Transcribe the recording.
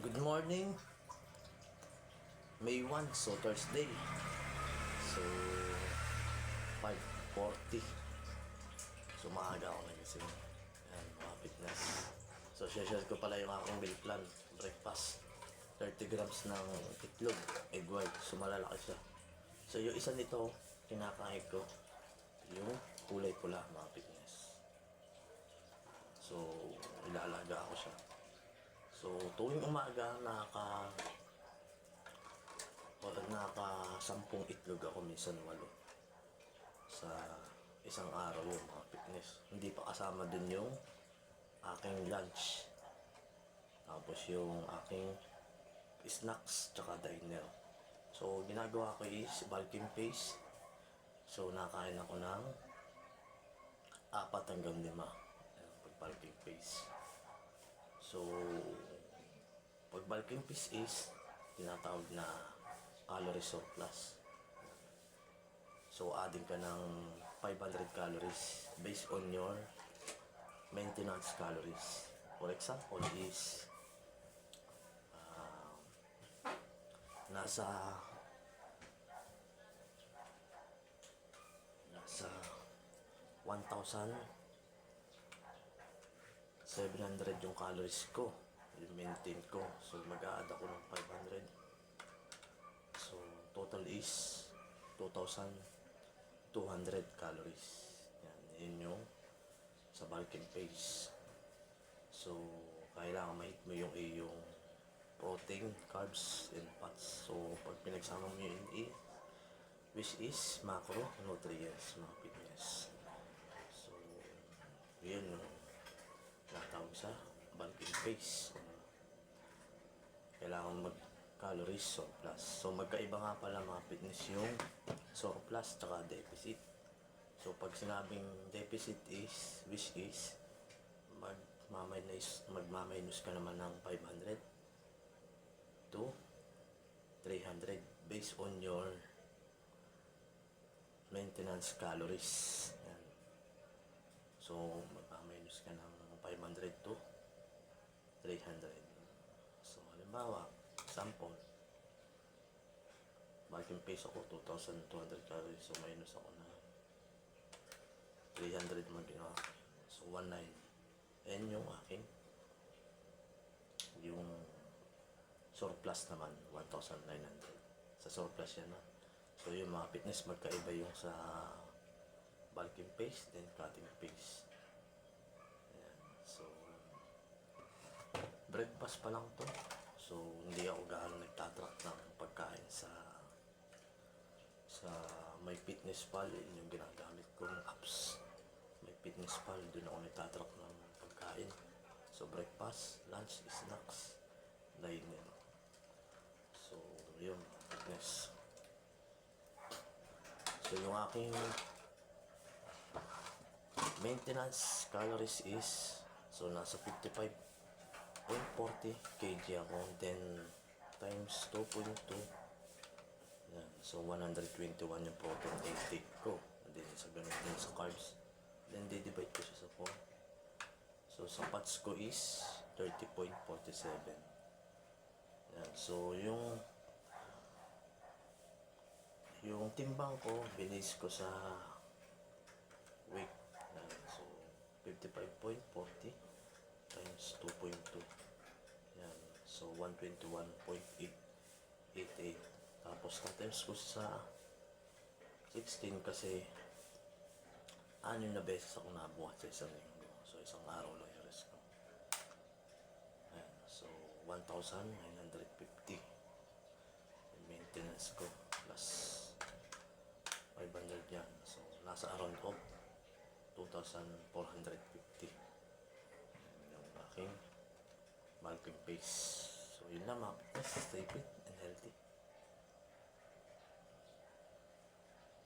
Good morning, May 1, so Thursday. So, 5:40. So, maaga ako nagising. Ayan, mga fitness. So, share ko pala yung aking meal plan. Breakfast. 30 grams ng itlog, egg white. So, malalaki siya. So, yung isa nito, kinakain ko. Yung kulay pula, mga fitness. So, ilalaga ako siya. So, tuwing umaga, naka 10 itlog ako, minsan 8 sa isang araw yung mga fitness. Hindi pa kasama din yung aking lunch. Tapos yung aking snacks tsaka diner. So, ginagawa ko is bulking pace. So, nakain ako ng 4 hanggang 5. Ayan, pag bulking pace. So, pag bulking pace is tinatawag na calorie surplus. So, adding ka ng 500 calories based on your maintenance calories. For example is nasa nasa 1,700 yung calories ko, yung maintain ko. So, mag-a-add ako ng 500. So, total is 2,200 calories. Yan, yun yung sa bulking pace. So, kailangan ma-hit mo yung iyong protein, carbs, and fats. So, pag pinagsama mo yun which is macronutrients, mga fitness. So, yun yung natawag sa bulking pace. Kailangan mag-calories surplus. So, magkaiba nga pala mga fitness yung surplus tsaka deficit. So, pag sinabing deficit is, which is, magmaminus ka naman ng 500 to 300 based on your maintenance calories. Yan. So, magmaminus ka ng 500 to 300. So, halimbawa, sample, bulking pace ako, 2,200 calories. So, minus ako na 300 naman ginawa. So, 1,900. And yung aking, yung surplus naman, 1,900. Sa surplus yan na. So, yung mga fitness, magkaiba yung sa bulking pace, then cutting pace. Ayan. So, breakfast pa lang to. So, hindi ako gaano nagtatrack ng pagkain sa My Fitness Pal. Yun yung ginagamit kong apps. My Fitness Pal, doon ako nagtatrack ng pagkain. So, breakfast, lunch, snacks, diner. So, yun, fitness. So, yung aking maintenance calories is, so, nasa 55.40 kg ako, then times 2.2. Yan. So, 121 yung protein intake ko. And then, sa ganun din sa carbs. Then, divide ko siya sa 4. So, sa fats ko is 30.47. Yan. So, yung timbang ko, binis ko sa weight. Yan. So, 55.40 times 2.2. Yan. So, 121.88. Tapos, na-times ko sa 16 kasi 6 na beses ako nabuhat sa isang linggo. So, isang araw lang yung rest ko. Ayan. So, 1,950 yung maintenance ko plus 500 yan. So, nasa around of 2,450 yung aking bulking pace. So, yun lang mga fitness. Stay fit and healthy.